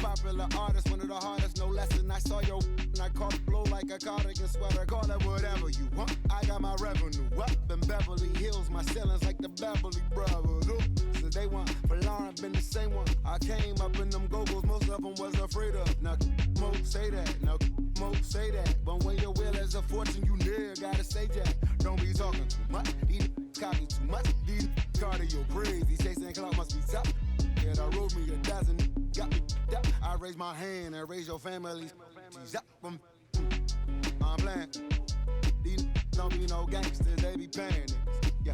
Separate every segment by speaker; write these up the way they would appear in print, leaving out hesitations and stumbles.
Speaker 1: popular artist, one of the hardest, no less than I saw your and I caught blow like a cardigan sweater. Call it whatever you want. I got my revenue up in Beverly Hills. My ceilings like the Beverly Brothers. Since they want for Lauren, been the same one. I came up in them go-go's, most of them was afraid of. Now, Mo say that. Now, Mo say that. But when your will is a fortune, you never gotta say that. Don't be talking too much. These copy too much. These cardio crazy. Chasing clout must be tough. Yeah, I wrote me a dozen. Got me up. I raise my hand and raise your family's. I'm playing. These don't be no gangsters, they be paying it. Yeah,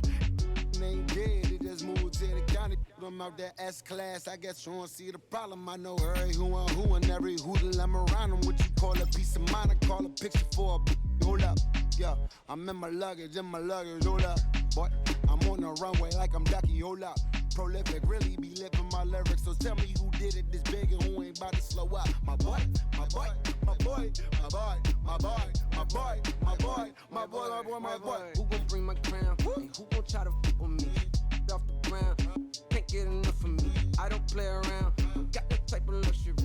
Speaker 1: they ain't dead, they just moved to the county. Them out there S-class, I guess you don't see the problem. I know every who and every hoodle I'm around them. What you call a piece of mind, I call a picture for a hold up. Yeah, I'm in my luggage, hold up. Boy, I'm on the runway like I'm Ducky, hold up. Prolific, really be living my lyrics. So tell me who did it this big and who ain't about to slow up. My boy, my boy, my boy, my boy, my boy, my boy, my boy, my boy, my boy, my boy.
Speaker 2: Who gon' bring my crown? And who gon' try to fuck with me? Off the ground, can't get enough of me. I don't play around, got that type of luxury.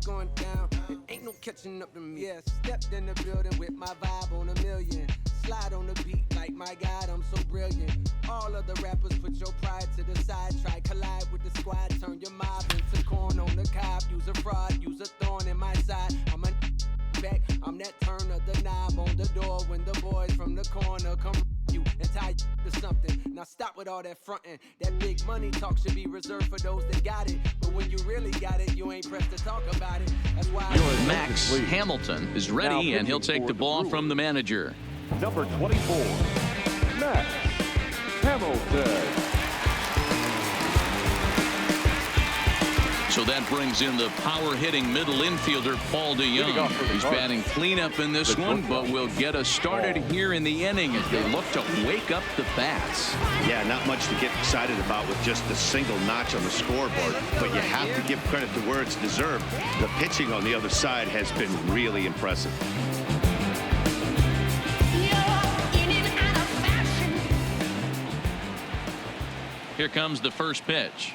Speaker 2: Going down, it ain't no catching up to me. Yeah, stepped in the building with my vibe on a million. Slide on the beat like my God, I'm so brilliant. All of the rappers put your pride to the side. Try collide with the squad, turn your mob into corn on the cob. Use a fraud, use a thorn in my side. I'm a back, I'm that turn of the knob on the door when the boys from the corner come you and tie to something. Now stop with all that frontin'. That big money talk should be reserved for those that got it. But when you really got it, you ain't pressed to talk about it. That's why
Speaker 3: Max Hamilton is ready, and he'll take the ball from the manager.
Speaker 4: Number 24, Max Hamilton.
Speaker 3: So that brings in the power-hitting middle infielder, Paul DeYoung. He's batting cleanup in this one, but will get us started here in the inning as they look to wake up the bats.
Speaker 5: Yeah, not much to get excited about with just a single notch on the scoreboard, but you have to give credit to where it's deserved. The pitching on the other side has been really impressive.
Speaker 3: Here comes the first pitch.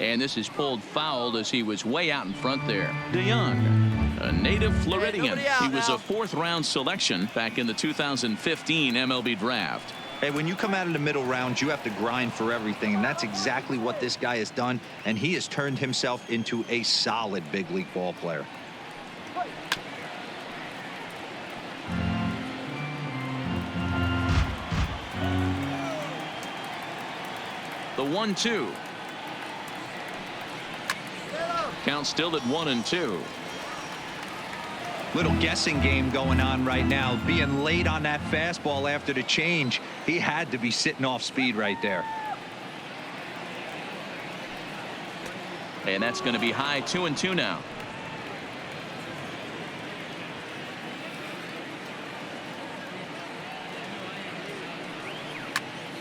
Speaker 3: And this is pulled foul as he was way out in front there. DeYoung, a native Floridian. He was a fourth-round selection back in the 2015 MLB draft.
Speaker 6: Hey, when you come out of the middle rounds, you have to grind for everything, and that's exactly what this guy has done, and he has turned himself into a solid big league ball player.
Speaker 3: The 1-2. Count still at 1-2.
Speaker 6: Little guessing game going on right now. Being late on that fastball after the change, he had to be sitting off speed right there.
Speaker 3: And that's going to be high. 2-2 now.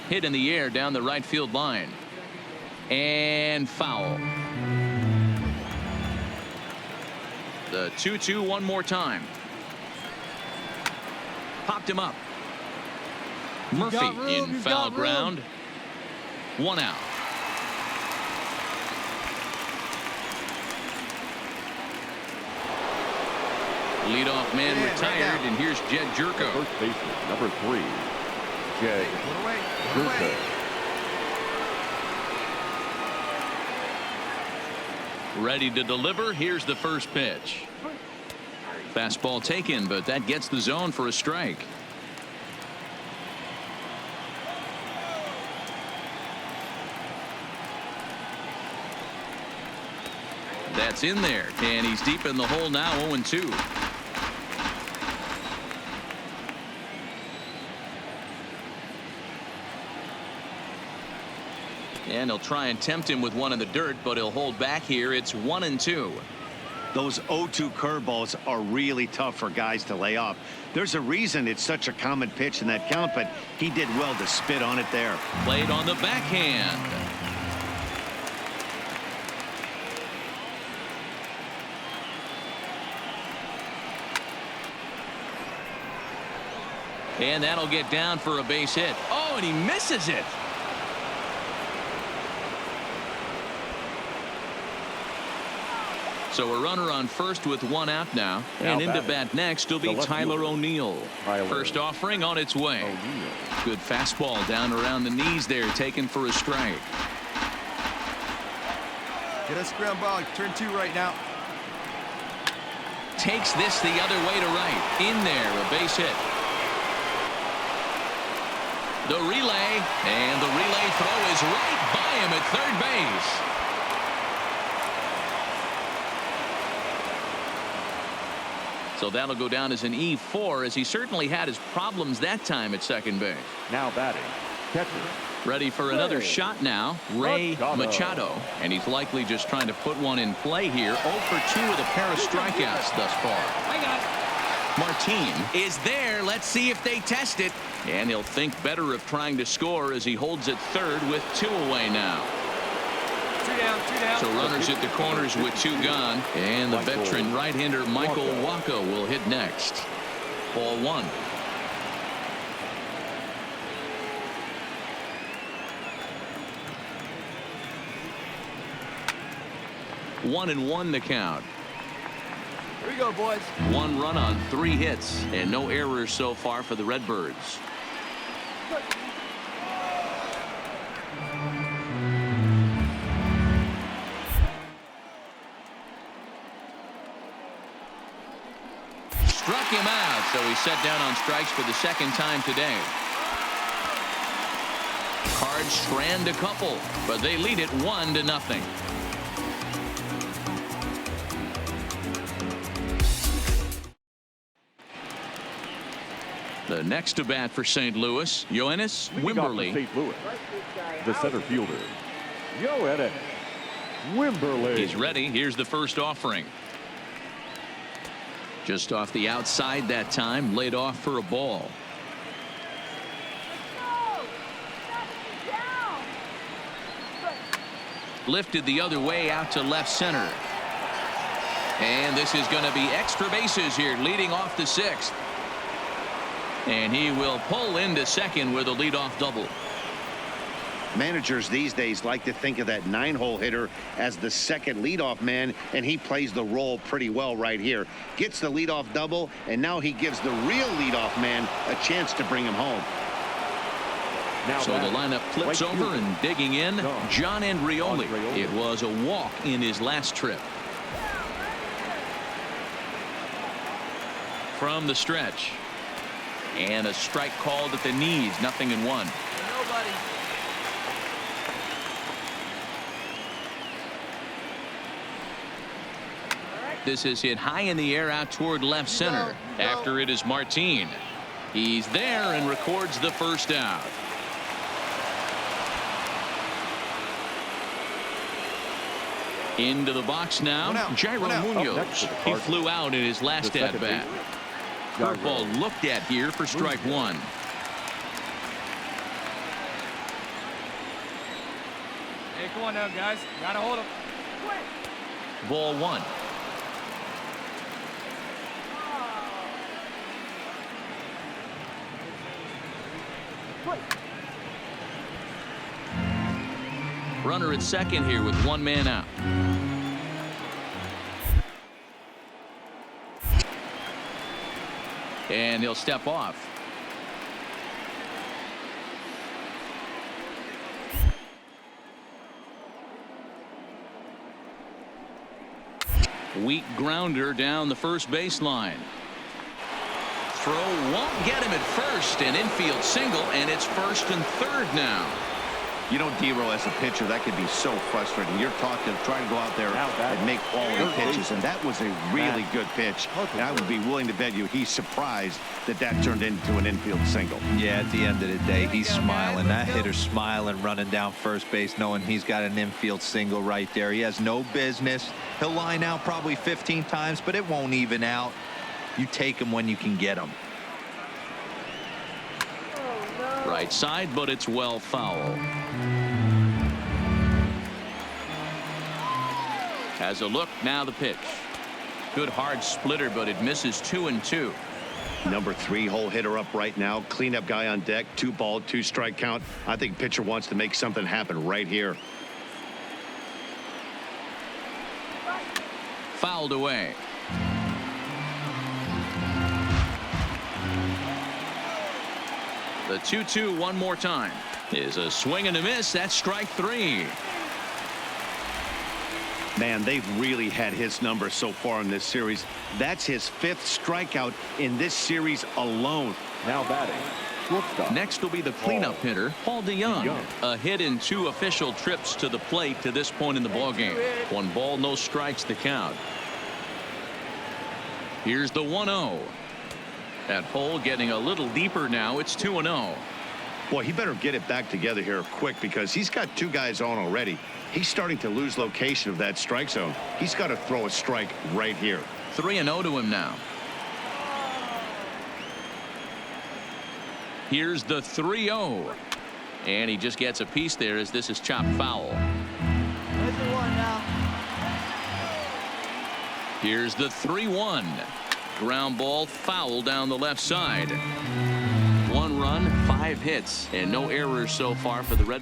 Speaker 3: Hit in the air down the right field line. And foul. The 2-2 one more time. Popped him up. Murphy in foul ground. One out. Leadoff man retired, and here's Jed Jerko.
Speaker 4: First baseman, number 3, Jed Jerko.
Speaker 3: Ready to deliver. Here's the first pitch. Fastball taken, but that gets the zone for a strike. That's in there, and he's deep in the hole now. 0-2. And he'll try and tempt him with one in the dirt, but he'll hold back here. It's 1-2.
Speaker 5: Those 0-2 curveballs are really tough for guys to lay off. There's a reason it's such a common pitch in that count, but he did well to spit on it there.
Speaker 3: Played on the backhand. And that'll get down for a base hit. Oh, and he misses it. So a runner on first with one out now. And into bat next will be Tyler O'Neill. First offering on its way. Good fastball down around the knees there, taken for a strike.
Speaker 7: Get a ground ball. Turn 2 right now.
Speaker 3: Takes this the other way to right. In there, a base hit. The relay, and the relay throw is right by him at third base. So that'll go down as an E4, as he certainly had his problems that time at second base.
Speaker 4: Now batting, catcher.
Speaker 3: Ready for another shot now, Ray Machado. And he's likely just trying to put one in play here. 0 for 2 with a pair of strikeouts thus far. Martin is there. Let's see if they test it. And he'll think better of trying to score as he holds at third with 2 away now.
Speaker 7: 2 down.
Speaker 3: So runners at the corners with 2 gone. And the veteran right-hander Michael Wacha will hit next. Ball 1. One and 1 the count.
Speaker 7: Here we go, boys.
Speaker 3: 1 run on 3 hits and no errors so far for the Redbirds. Struck him out, so he's set down on strikes for the second time today. Cards strand a couple, but they lead it 1-0. The next to bat for St. Louis, Yoenis Wimberly.
Speaker 4: St. Louis, the center fielder, Yoenis Wimberly.
Speaker 3: He's ready. Here's the first offering. Just off the outside that time, laid off for a ball. Lifted the other way out to left center. And this is going to be extra bases here, leading off the 6th. And he will pull into second with a leadoff double.
Speaker 5: Managers these days like to think of that 9-hole hitter as the second leadoff man, and he plays the role pretty well right here. Gets the leadoff double, and now he gives the real leadoff man a chance to bring him home.
Speaker 4: Now
Speaker 3: so the lineup flips over and digging in, John Andrioli. It was a walk in his last trip. From the stretch. And a strike called at the knees, 0-1.
Speaker 7: Nobody.
Speaker 3: This is hit high in the air out toward left center. After it is Martin. He's there and records the first out. Into the box now, Jairo Munoz. He flew out in his last at bat. Curveball looked at here for strike 1.
Speaker 7: Hey, come on now, guys. Gotta hold him.
Speaker 3: Ball 1. Runner at second here with 1 man out. And he'll step off. Weak grounder down the first baseline. Throw won't get him at first. An infield single, and it's first and third now.
Speaker 5: You know, D-Row, as a pitcher, that could be so frustrating. You're taught to try to go out there and make quality pitches, and that was a really good pitch. And I would be willing to bet you he's surprised that that turned into an infield single.
Speaker 6: Yeah, at the end of the day, he's smiling. That hitter's smiling, running down first base, knowing he's got an infield single right there. He has no business. He'll line out probably 15 times, but it won't even out. You take him when you can get him.
Speaker 3: Right side, but it's well foul. Has a look, now the pitch. Good hard splitter, but it misses 2-2.
Speaker 5: Number 3-hole hitter up right now. Cleanup guy on deck. 2-ball, 2-strike count. I think pitcher wants to make something happen right here.
Speaker 3: fouled away. The 2-2 one more time is a swing and a miss. That's strike 3.
Speaker 5: Man, they've really had his number so far in this series. That's his 5th strikeout in this series alone.
Speaker 4: Now batting, shortstop.
Speaker 3: Next will be the cleanup hitter, Paul DeYoung. A hit in 2 official trips to the plate to this point in the ballgame. 1 ball, no strikes to count. Here's the 1-0. That hole getting a little deeper now. It's 2-0.
Speaker 5: Boy, he better get it back together here quick because he's got 2 guys on already. He's starting to lose location of that strike zone. He's got to throw a strike right here.
Speaker 3: 3-0 to him now. Here's the 3-0. And he just gets a piece there as this is chopped foul.
Speaker 7: There's the 1 now.
Speaker 3: Here's the 3-1. Ground ball foul down the left side. 1 run, 5 hits, and no errors so far for the Red.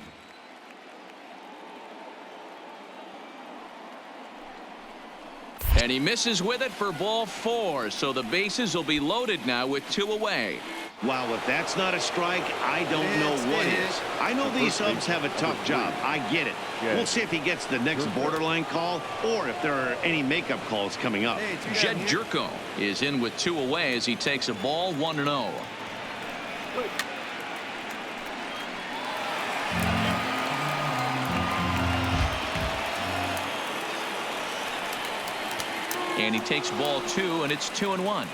Speaker 3: And he misses with it for ball 4. So the bases will be loaded now with 2 away.
Speaker 5: Wow, if that's not a strike, I don't know what is. I know these subs have a tough job. I get it. We'll see if he gets the next borderline call or if there are any makeup calls coming up.
Speaker 3: Jed Jerko is in with 2 away as he takes a ball 1-0. And he takes ball 2, and it's 2-1.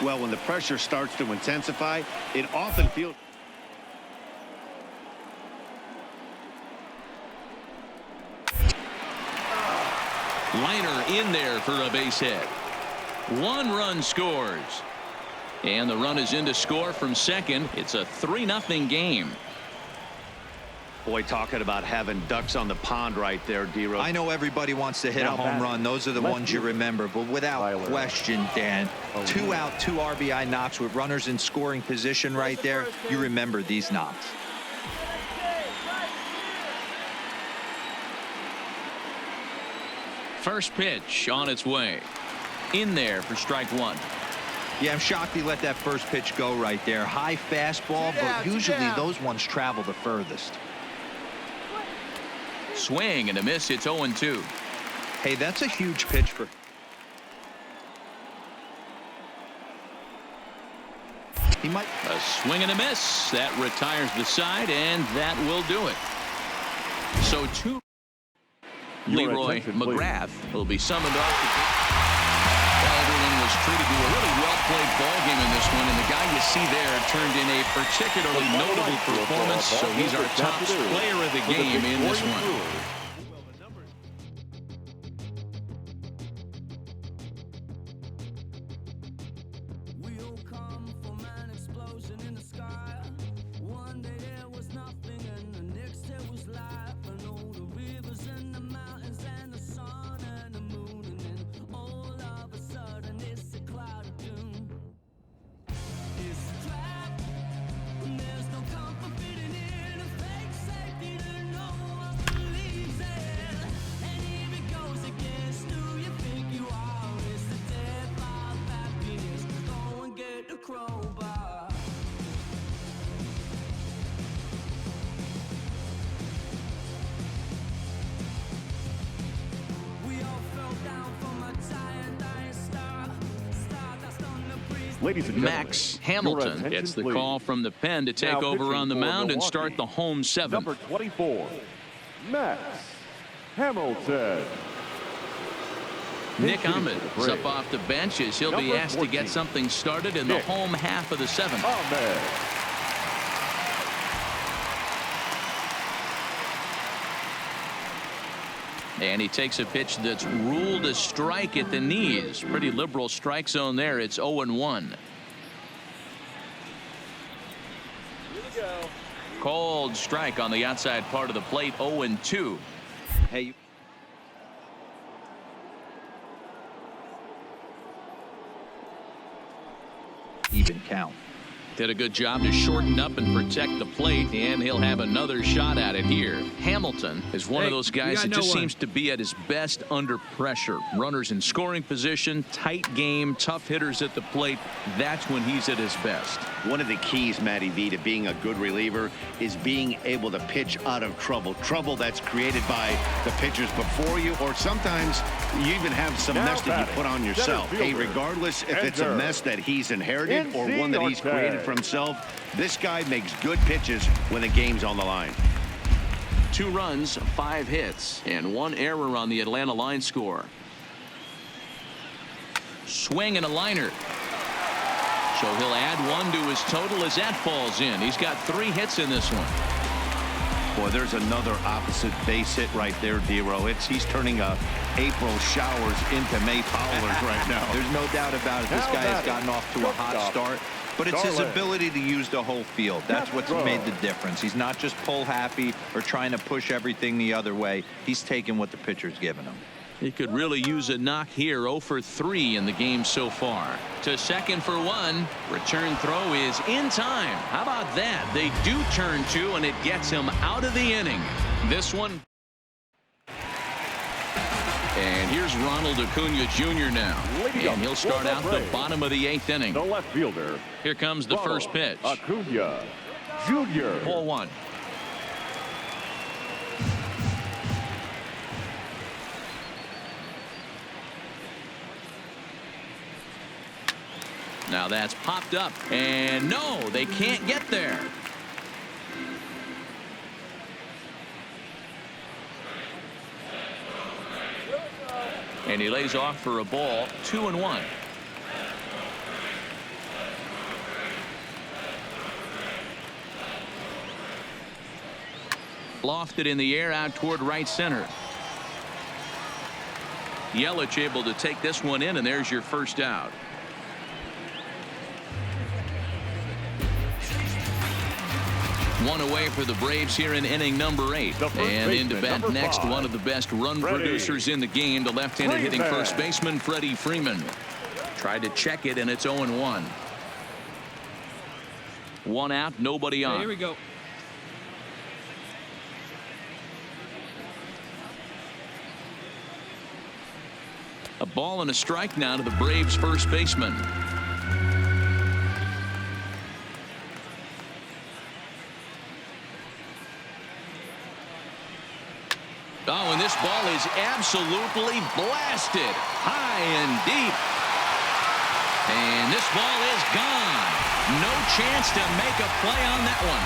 Speaker 5: Well, when the pressure starts to intensify, it often feels.
Speaker 3: Liner in there for a base hit. 1 run scores. And the run is in to score from second. It's a 3-0 game.
Speaker 5: Boy, talking about having ducks on the pond right there, D-Rose.
Speaker 6: I know everybody wants to hit a home run. Those are the ones you remember. But without question, Dan, 2 out, 2 RBI knocks with runners in scoring position right there. You remember these knocks.
Speaker 3: First pitch on its way. In there for strike 1.
Speaker 6: Yeah, I'm shocked he let that first pitch go right there. High fastball, but usually those ones travel the furthest.
Speaker 3: Swing and a miss. It's 0-2.
Speaker 6: Hey, that's a huge pitch for. He might.
Speaker 3: A swing and a miss. That retires the side, and that will do it. So 2. Leroy McGrath will be summoned off. Everyone was treated to a really well-played ball game in this one, and the guy you see there turned in a particularly notable performance, so he's our top player of the game in this one. Max Hamilton gets the call from the pen to take over on the mound and start the home 7th.
Speaker 4: Number 24, Max Hamilton.
Speaker 3: Nick Ahmed is up off the bench as he'll be asked to get something started in the home half of the 7th. And he takes a pitch that's ruled a strike at the knees. Pretty liberal strike zone there. It's 0-1. Cold strike on the outside part of the plate. 0-2.
Speaker 6: Hey. Even count.
Speaker 3: Did a good job to shorten up and protect the plate, and he'll have another shot at it here. Hamilton is one of those guys that just seems to be at his best under pressure. Runners in scoring position, tight game, tough hitters at the plate. That's when he's at his best.
Speaker 5: One of the keys, Matty V, to being a good reliever is being able to pitch out of trouble. Trouble that's created by the pitchers before you, or sometimes you even have some mess that you put on yourself. Hey, regardless if it's a mess that he's inherited or one that he's created for himself, this guy makes good pitches when the game's on the line.
Speaker 3: 2 runs, 5 hits, and 1 error on the Atlanta line score. Swing and a liner. So he'll add 1 to his total as that falls in. He's got 3 hits in this one.
Speaker 5: Boy, there's another opposite base hit right there, D-Row. He's turning April showers into May powers right now.
Speaker 6: There's no doubt about it. This guy has gotten off to a hot start. But it's his ability to use the whole field. That's what's made the difference. He's not just pull happy or trying to push everything the other way. He's taking what the pitcher's giving him.
Speaker 3: He could really use a knock here. 0 for 3 in the game so far. To second for 1. Return throw is in time. How about that? They do turn 2, and it gets him out of the inning. This one. And here's Ronald Acuna Jr. now. And he'll start out the bottom of the 8th inning.
Speaker 4: The left fielder.
Speaker 3: Here comes the first pitch.
Speaker 4: Acuna Jr.
Speaker 3: Ball 1. Now that's popped up. And no, they can't get there. And he lays off for a ball. 2-1. Lofted in the air out toward right center. Yelich able to take this one in, and there's your first out. One away for the Braves here in inning number 8. And into bat next, 5. One of the best run producers in the game, the left-handed hitting first baseman, Freddie Freeman. Tried to check it, and it's 0-1. 1 out, nobody on.
Speaker 2: Here we go.
Speaker 3: A ball and a strike now to the Braves first baseman. Oh, and this ball is absolutely blasted high and deep. And this ball is gone. No chance to make a play on that one.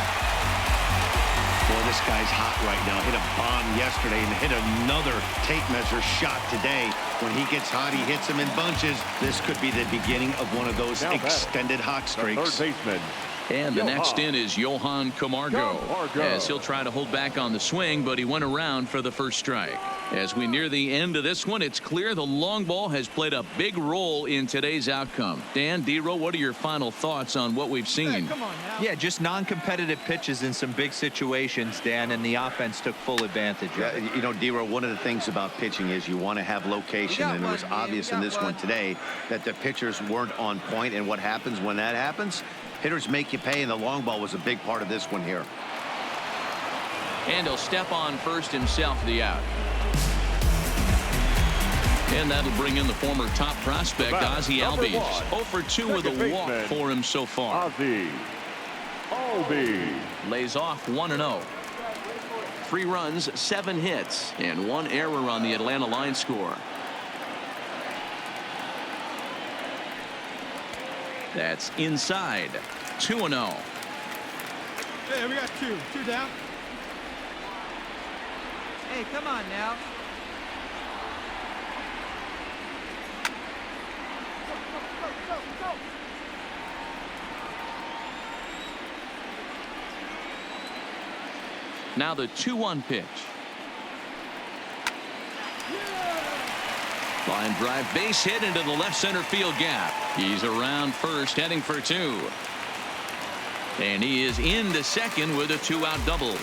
Speaker 5: Boy, this guy's hot right now. Hit a bomb yesterday and hit another tape measure shot today. When he gets hot, he hits them in bunches. This could be the beginning of one of those extended hot streaks.
Speaker 4: Third baseman.
Speaker 3: And the next in is Johan Camargo, as he'll try to hold back on the swing, but he went around for the first strike. As we near the end of this one, it's clear the long ball has played a big role in today's outcome. Dan, D-Row, what are your final thoughts on what we've seen?
Speaker 2: Hey, come on now.
Speaker 6: Yeah, just non-competitive pitches in some big situations, Dan, and the offense took full advantage of it.
Speaker 5: You know, D-Row, one of the things about pitching is you want to have location, and it was obvious in this one today that the pitchers weren't on point, and what happens when that happens? Hitters make you pay, and the long ball was a big part of this one here.
Speaker 3: And he'll step on first himself, the out. And that'll bring in the former top prospect, Ozzie Albies. 0 for 2 with a walk for him so far.
Speaker 4: Ozzie Albies.
Speaker 3: Lays off 1-0. 3 runs, 7 hits, and 1 error on the Atlanta line score. That's inside. 2-0.
Speaker 2: Hey, we got 2 down. Hey, come on now. Go.
Speaker 3: Now the 2-1 pitch. Line drive, base hit into the left center field gap. He's around first, heading for 2. And he is into second with a 2-out double.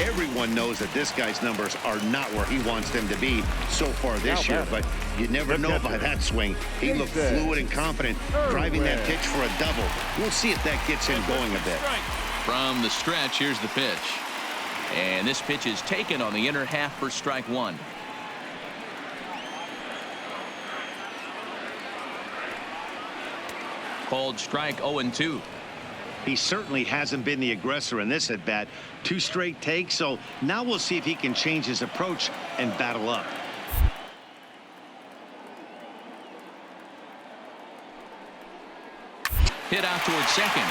Speaker 5: Everyone knows that this guy's numbers are not where he wants them to be so far this year, but you never know by that swing. He looked fluid and confident, driving that pitch for a double. We'll see if that gets him going a bit.
Speaker 3: From the stretch, here's the pitch. And this pitch is taken on the inner half for strike one. Called strike 0-2.
Speaker 5: He certainly hasn't been the aggressor in this at bat. 2 straight takes, so now we'll see if he can change his approach and battle up.
Speaker 3: Hit out towards second.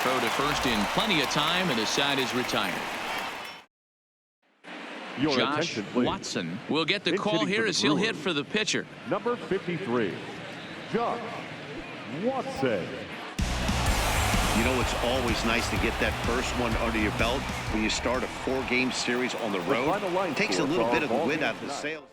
Speaker 3: Throw to first in plenty of time, and the side is retired. Josh Watson will get the call here as he'll hit for the pitcher.
Speaker 4: Number 53, Josh Watson.
Speaker 5: You know, it's always nice to get that first one under your belt when you start a 4-game series on the road. It takes a little bit of the wind out of the sails.